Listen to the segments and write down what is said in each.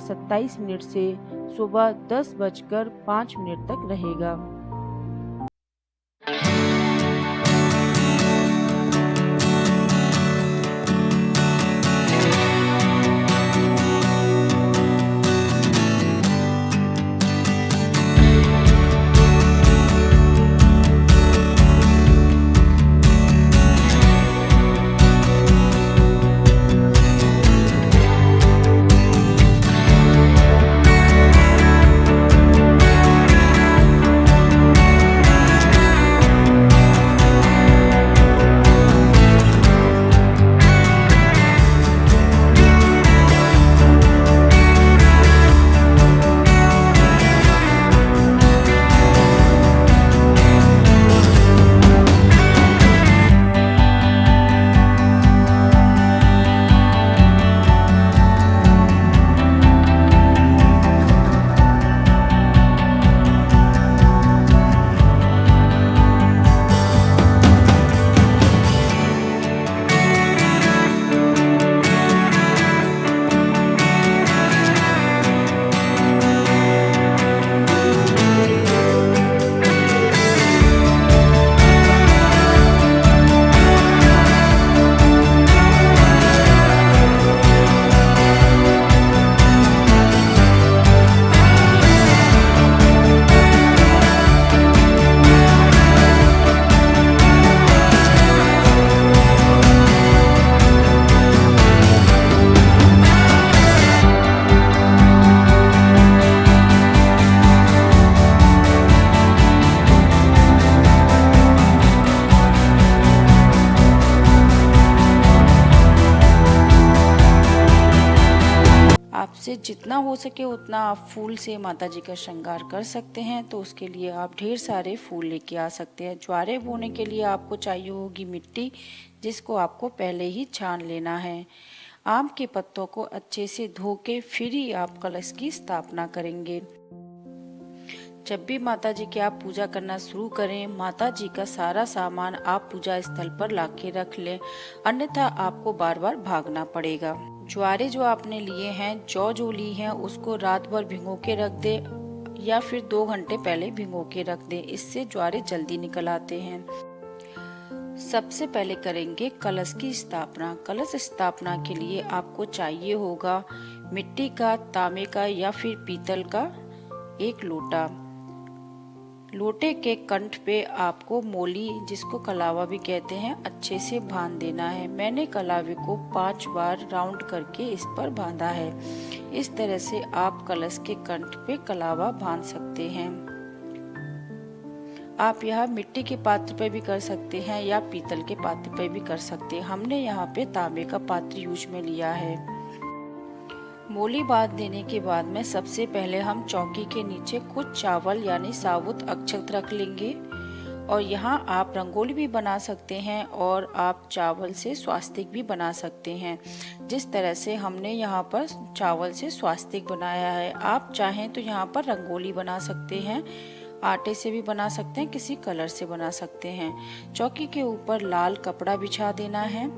5:27 से सुबह 10:05 तक रहेगा। आपसे जितना हो सके उतना आप फूल से माता जी का श्रृंगार कर सकते हैं। तो उसके लिए आप ढेर सारे फूल लेके आ सकते हैं। ज्वारे बोने के लिए आपको चाहिए होगी मिट्टी, जिसको आपको पहले ही छान लेना है। आम के पत्तों को अच्छे से धो के फिर ही आप कलश की स्थापना करेंगे। जब भी माता जी की आप पूजा करना शुरू करें, माता जी का सारा सामान आप पूजा स्थल पर लाके रख लें, अन्यथा आपको बार बार भागना पड़ेगा। ज्वारे जो आपने लिए हैं, जौ जो ली है, उसको रात भर भिगो के रख दे या फिर 2 घंटे पहले भिगो के रख दे। इससे ज्वारे जल्दी निकल आते हैं। सबसे पहले करेंगे कलश की स्थापना। कलश स्थापना के लिए आपको चाहिए होगा मिट्टी का, तांबे का या फिर पीतल का एक लोटा। लोटे के कंठ पे आपको मोली, जिसको कलावा भी कहते हैं, अच्छे से बांध देना है। मैंने कलावे को 5 बार राउंड करके इस पर बांधा है। इस तरह से आप कलश के कंठ पे कलावा बांध सकते हैं। आप यह मिट्टी के पात्र पे भी कर सकते हैं या पीतल के पात्र पे भी कर सकते हैं। हमने यहाँ पे तांबे का पात्र यूज में लिया है। मोली बांध देने के बाद में सबसे पहले हम चौकी के नीचे कुछ चावल यानी साबुत अक्षत रख लेंगे। और यहाँ आप रंगोली भी बना सकते हैं और आप चावल से स्वास्तिक भी बना सकते हैं। जिस तरह से हमने यहाँ पर चावल से स्वास्तिक बनाया है, आप चाहें तो यहाँ पर रंगोली बना सकते हैं, आटे से भी बना सकते हैं, किसी कलर से बना सकते हैं। चौकी के ऊपर लाल कपड़ा बिछा देना है।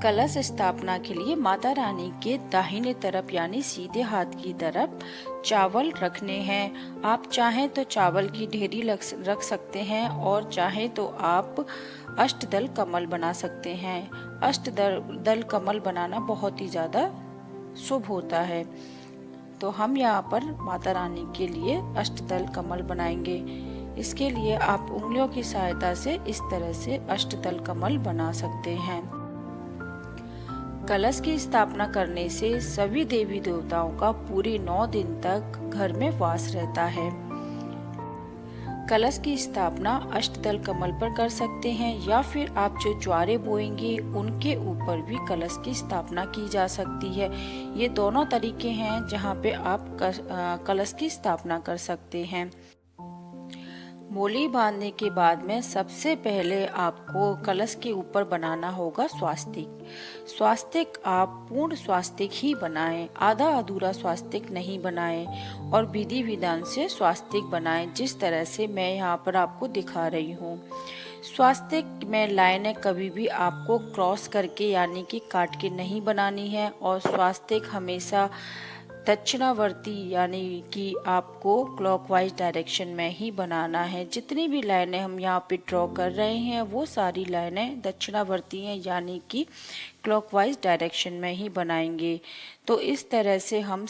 कलश स्थापना के लिए माता रानी के दाहिने तरफ यानी सीधे हाथ की तरफ चावल रखने हैं। आप चाहें तो चावल की ढेरी रख सकते हैं और चाहें तो आप अष्टदल कमल बना सकते हैं। अष्टदल कमल बनाना बहुत ही ज़्यादा शुभ होता है। तो हम यहाँ पर माता रानी के लिए अष्टदल कमल बनाएंगे। इसके लिए आप उंगलियों की सहायता से इस तरह से अष्टदल कमल बना सकते हैं। कलश की स्थापना करने से सभी देवी देवताओं का पूरे 9 दिन तक घर में वास रहता है। कलश की स्थापना अष्टदल कमल पर कर सकते हैं या फिर आप जो ज्वारे बोएंगे उनके ऊपर भी कलश की स्थापना की जा सकती है। ये दोनों तरीके हैं जहाँ पे आप कलश की स्थापना कर सकते हैं। मोली बांधने के बाद में सबसे पहले आपको कलश के ऊपर बनाना होगा स्वास्तिक। स्वास्तिक आप पूर्ण स्वास्तिक ही बनाएं, आधा अधूरा स्वास्तिक नहीं बनाएं और विधि विधान से स्वास्तिक बनाएं, जिस तरह से मैं यहाँ पर आपको दिखा रही हूँ। स्वास्तिक में लाइनें कभी भी आपको क्रॉस करके यानी कि काट के नहीं बनानी है और स्वास्तिक हमेशा दक्षिणावर्ती यानी कि आपको क्लॉकवाइज डायरेक्शन में ही बनाना है। जितनी भी लाइनें हम यहाँ पे ड्रॉ कर रहे हैं वो सारी लाइनें दक्षिणावर्ती हैं, यानी कि क्लॉकवाइज डायरेक्शन में ही बनाएंगे। तो इस तरह से हम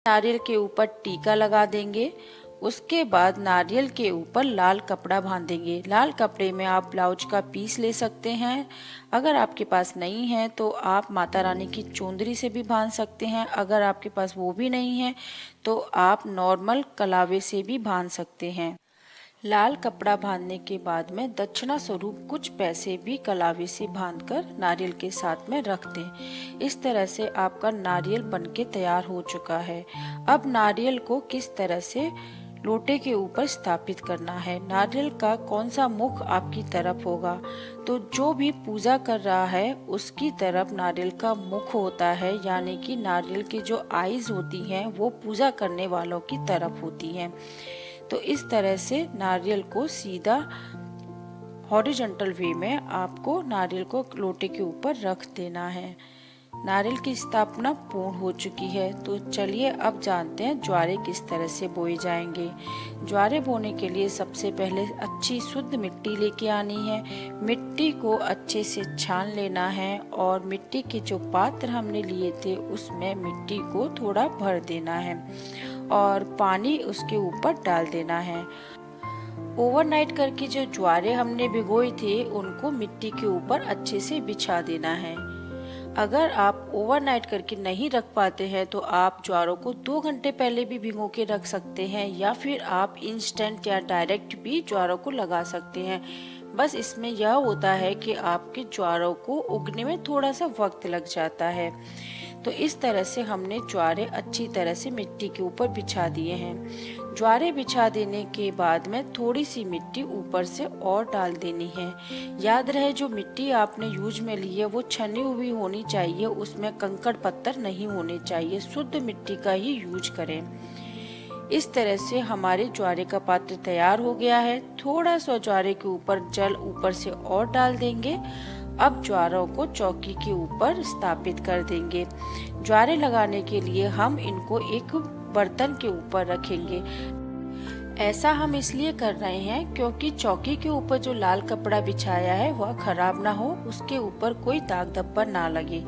नारियल के ऊपर टीका लगा देंगे। उसके बाद नारियल के ऊपर लाल कपड़ा बांधेंगे। लाल कपड़े में आप ब्लाउज का पीस ले सकते हैं। अगर आपके पास नहीं है तो आप माता रानी की चुंदरी से भी बांध सकते हैं। अगर आपके पास वो भी नहीं है तो आप नॉर्मल कलावे से भी बांध सकते हैं। लाल कपड़ा बांधने के बाद में दक्षिणा स्वरूप कुछ पैसे भी कलावे से बांधकर नारियल के साथ में रख दें। इस तरह से आपका नारियल बनके तैयार हो चुका है। अब नारियल को किस तरह से लोटे के ऊपर स्थापित करना है, नारियल का कौन सा मुख आपकी तरफ होगा, तो जो भी पूजा कर रहा है उसकी तरफ नारियल का मुख होता है, यानी कि नारियल की जो आईज होती हैं वो पूजा करने वालों की तरफ होती हैं। तो इस तरह से नारियल को सीधा हॉरिजॉन्टल वे में आपको नारियल को लोटे के ऊपर रख देना है। नारियल की स्थापना पूर्ण हो चुकी है। तो चलिए अब जानते हैं ज्वारे किस तरह से बोए जाएंगे। ज्वारे बोने के लिए सबसे पहले अच्छी शुद्ध मिट्टी लेके आनी है। मिट्टी को अच्छे से छान लेना है और मिट्टी के जो पात्र हमने लिए थे उसमें मिट्टी को थोड़ा भर देना है और पानी उसके ऊपर डाल देना है। ओवरनाइट करके जो ज्वारे हमने भिगोए थे उनको मिट्टी के ऊपर अच्छे से बिछा देना है। अगर आप ओवरनाइट करके नहीं रख पाते हैं तो आप ज्वारों को 2 घंटे पहले भी भिगो के रख सकते हैं, या फिर आप इंस्टेंट या डायरेक्ट भी ज्वारों को लगा सकते हैं। बस इसमें यह होता है कि आपके ज्वारों को उगने में थोड़ा सा वक्त लग जाता है। तो इस तरह से हमने ज्वारे अच्छी तरह से मिट्टी के ऊपर बिछा दिए हैं। ज्वारे बिछा देने के बाद में थोड़ी सी मिट्टी ऊपर से और डाल देनी है। याद रहे जो मिट्टी आपने यूज में ली है वो छनी हुई होनी चाहिए, उसमें कंकड़ पत्थर नहीं होने चाहिए। शुद्ध मिट्टी का ही यूज करें। इस तरह से हमारे ज्वारे का पात्र तैयार हो गया है। थोड़ा सा ज्वारे के ऊपर जल ऊपर से और डाल देंगे। अब ज्वारों को चौकी के ऊपर स्थापित कर देंगे। ज्वारे लगाने के लिए हम इनको एक बर्तन के ऊपर रखेंगे। ऐसा हम इसलिए कर रहे हैं क्योंकि चौकी के ऊपर जो लाल कपड़ा बिछाया है वह खराब ना हो, उसके ऊपर कोई दाग धब्बा ना लगे।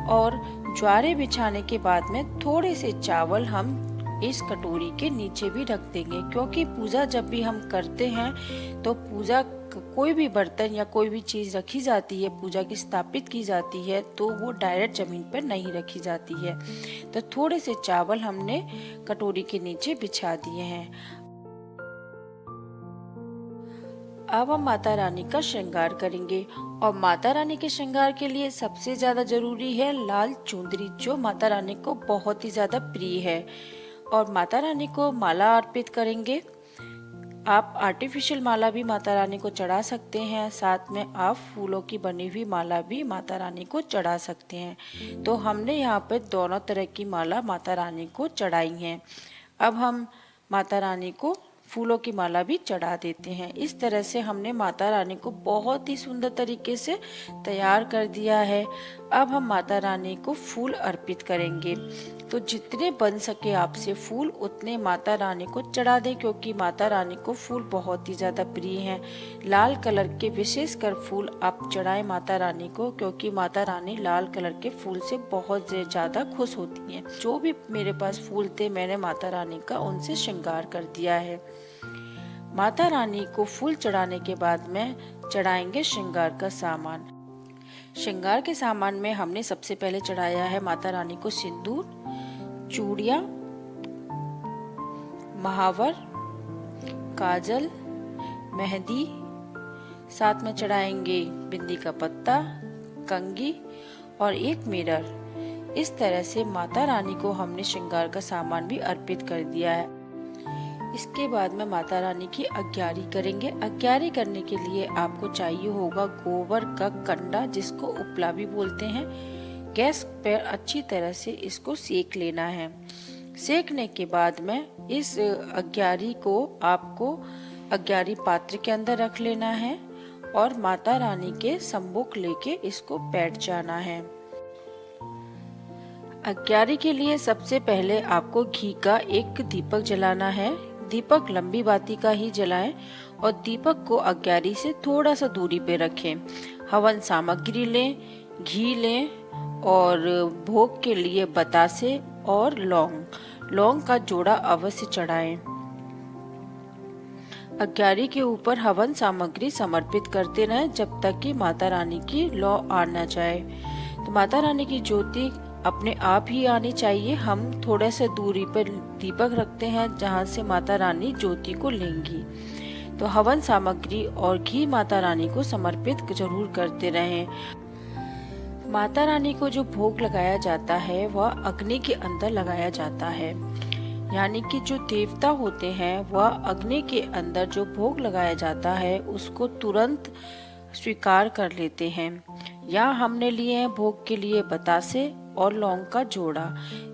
और ज्वारे बिछाने के बाद में थोड़े से चावल हम इस कटोरी के नीचे भी रख देंगे, क्योंकि पूजा जब भी हम करते हैं तो पूजा कोई भी बर्तन या कोई भी चीज रखी जाती है, पूजा की स्थापित की जाती है, तो वो डायरेक्ट जमीन पर नहीं रखी जाती है। तो थोड़े से चावल हमने कटोरी के नीचे बिछा दिए हैं। अब हम माता रानी का श्रृंगार करेंगे और माता रानी के श्रृंगार के लिए सबसे ज्यादा जरूरी है लाल चुंदरी, जो माता रानी को बहुत ही ज्यादा प्रिय है। और माता रानी को माला अर्पित करेंगे। आप आर्टिफिशियल माला भी माता रानी को चढ़ा सकते हैं, साथ में आप फूलों की बनी हुई माला भी माता रानी को चढ़ा सकते हैं। तो हमने यहाँ पे दोनों तरह की माला माता रानी को चढ़ाई है। अब हम माता रानी को फूलों की माला भी चढ़ा देते हैं। इस तरह से हमने माता रानी को बहुत ही सुंदर तरीके से तैयार कर दिया है। अब हम माता रानी को फूल अर्पित करेंगे। तो जितने बन सके आपसे फूल उतने माता रानी को चढ़ा दें, क्योंकि माता रानी को फूल बहुत ही ज्यादा प्रिय हैं। लाल कलर के विशेषकर फूल आप चढ़ाएं माता रानी को, क्योंकि माता रानी लाल कलर के फूल से बहुत ज्यादा खुश होती हैं। जो भी मेरे पास फूल थे मैंने माता रानी का उनसे श्रृंगार कर दिया है। माता रानी को फूल चढ़ाने के बाद में चढ़ाएंगे श्रृंगार का सामान। श्रृंगार के सामान में हमने सबसे पहले चढ़ाया है माता रानी को सिंदूर, चूड़ियां, महावर, काजल, मेहंदी, साथ में चढ़ाएंगे बिंदी का पत्ता, कंघी और एक मिरर। इस तरह से माता रानी को हमने श्रृंगार का सामान भी अर्पित कर दिया है। इसके बाद में माता रानी की अग्यारी करेंगे। अग्यारी करने के लिए आपको चाहिए होगा गोबर का कंडा, जिसको उपला भी बोलते हैं। गैस पर अच्छी तरह से इसको सेक लेना है। सेकने के बाद में इस अग्यारी को आपको अग्यारी पात्र के अंदर रख लेना है और माता रानी के सम्मुख लेके इसको बैठ जाना है। अग्यारी के लिए सबसे पहले आपको घी का एक दीपक जलाना है। दीपक लंबी बाती का ही जलाएं और दीपक को अग्यारी से थोड़ा सा दूरी पे रखें। हवन सामग्री लें, घी लें और भोग के लिए बतासे और लौंग का जोड़ा अवश्य चढ़ाएं। अग्यारी के ऊपर हवन सामग्री समर्पित करते रहें जब तक कि माता रानी की लौ आ न जाए। तो माता रानी की ज्योति अपने आप ही आनी चाहिए। हम थोड़ा सा दूरी पर दीपक रखते हैं जहां से माता रानी ज्योति को लेंगी। तो हवन सामग्री और घी माता रानी को समर्पित जरूर करते रहें। माता रानी को जो भोग लगाया जाता है वह अग्नि के अंदर लगाया जाता है, यानी कि जो देवता होते हैं वह अग्नि के अंदर जो भोग लगाया जाता है उसको तुरंत स्वीकार कर लेते हैं। यहाँ हमने लिए हैं भोग के लिए बतासे और लौंग का जोड़ा।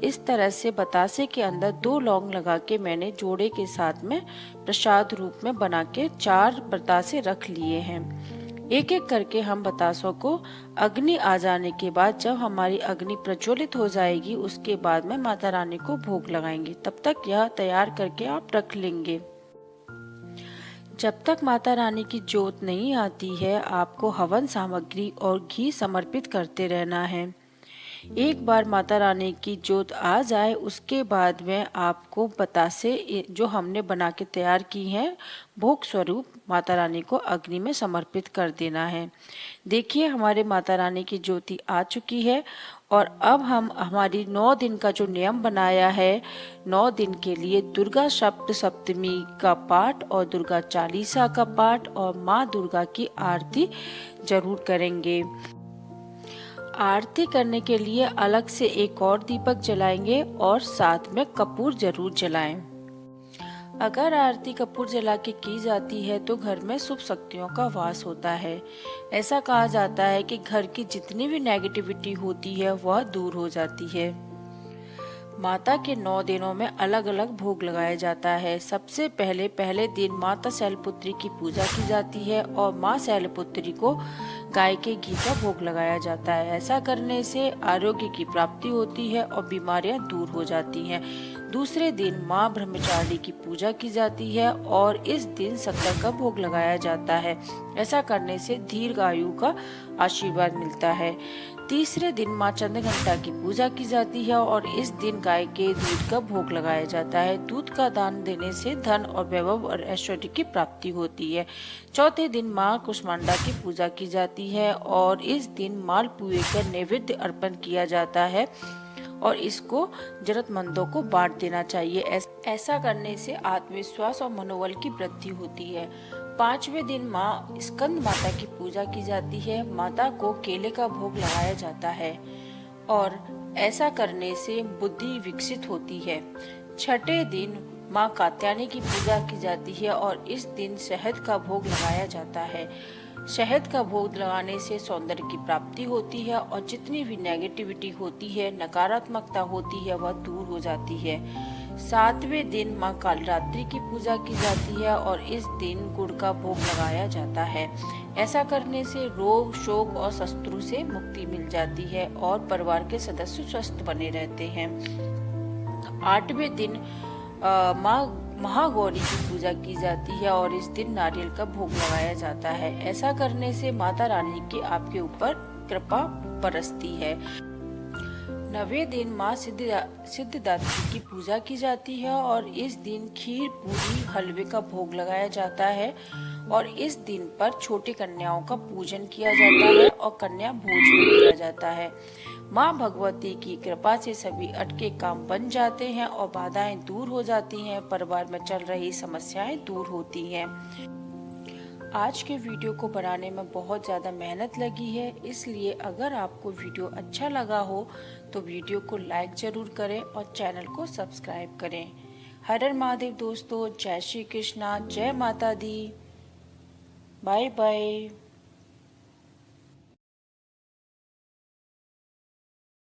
इस तरह से बतासे के अंदर 2 लौंग लगा के मैंने जोड़े के साथ में प्रसाद रूप में बना के 4 बतासे रख लिए हैं। एक एक करके हम बतासों को अग्नि आ जाने के बाद, जब हमारी अग्नि प्रज्वलित हो जाएगी, उसके बाद में माता रानी को भोग लगाएंगे। तब तक यह तैयार करके आप रख लेंगे। जब तक माता रानी की ज्योत नहीं आती है आपको हवन सामग्री और घी समर्पित करते रहना है। एक बार माता रानी की ज्योत आ जाए उसके बाद में आपको बतासे जो हमने बना के तैयार की हैं भोग स्वरूप माता रानी को अग्नि में समर्पित कर देना है। देखिए हमारे माता रानी की ज्योति आ चुकी है और अब हम हमारी 9 दिन का जो नियम बनाया है, 9 दिन के लिए दुर्गा सप्त सप्तमी का पाठ और दुर्गा चालीसा का पाठ और माँ दुर्गा की आरती जरूर करेंगे। आरती करने के लिए अलग से एक और दीपक जलाएंगे और साथ में कपूर जरूर जलाएं। अगर आरती कपूर जला के की जाती है तो घर में शुभ शक्तियों का वास होता है। ऐसा कहा जाता है कि घर की जितनी भी नेगेटिविटी होती है वह दूर हो जाती है। माता के 9 दिनों में अलग अलग भोग लगाया जाता है। सबसे पहले दिन माता शैलपुत्री की पूजा की जाती है और माँ शैलपुत्री को गाय के घी का भोग लगाया जाता है। ऐसा करने से आरोग्य की प्राप्ति होती है और बीमारियां दूर हो जाती हैं। दूसरे दिन माँ ब्रह्मचारिणी की पूजा की जाती है और इस दिन शक्कर का भोग लगाया जाता है। ऐसा करने से दीर्घ आयु का आशीर्वाद मिलता है। तीसरे दिन माँ चंद्रघंटा की पूजा की जाती है और इस दिन गाय के दूध का भोग लगाया जाता है। दूध का दान देने से धन और वैभव और ऐश्वर्य की प्राप्ति होती है। चौथे दिन माँ कुष्मांडा की पूजा की जाती है और इस दिन मालपुए का नैवेद्य अर्पण किया जाता है और इसको जरूरतमंदों को बांट देना चाहिए। ऐसा करने से आत्मविश्वास और मनोबल की वृद्धि होती है। पांचवें दिन माँ स्कंद माता की पूजा की जाती है। माता को केले का भोग लगाया जाता है और ऐसा करने से बुद्धि विकसित होती है। छठे दिन माँ कात्यायनी की पूजा की जाती है और इस दिन शहद का भोग लगाया जाता है। शहद का भोग लगाने से सौंदर्य की प्राप्ति होती है और जितनी भी नेगेटिविटी होती है, नकारात्मकता होती है, वह दूर हो जाती है। सातवें दिन माँ कालरात्रि की पूजा की जाती है और इस दिन गुड़ का भोग लगाया जाता है। ऐसा करने से रोग, शोक और शत्रु से मुक्ति मिल जाती है और परिवार के सदस्य स्वस्थ बने रहते हैं। आठवें दिन माँ महागौरी की पूजा की जाती है और इस दिन नारियल का भोग लगाया जाता है। ऐसा करने से माता रानी की आपके ऊपर कृपा बरसती है। 9वें दिन माँ सिद्धिदात्री की पूजा की जाती है और इस दिन खीर, पूरी, हलवे का भोग लगाया जाता है और इस दिन पर छोटी कन्याओं का पूजन किया जाता है और कन्या भोज भी दिया जाता है। माँ भगवती की कृपा से सभी अटके काम बन जाते हैं और बाधाएं दूर हो जाती हैं। परिवार में चल रही समस्याएं दूर होती हैं। आज के वीडियो को बनाने में बहुत ज़्यादा मेहनत लगी है, इसलिए अगर आपको वीडियो अच्छा लगा हो तो वीडियो को लाइक ज़रूर करें और चैनल को सब्सक्राइब करें। हर हर महादेव दोस्तों, जय श्री कृष्णा, जय माता दी, बाय बाय।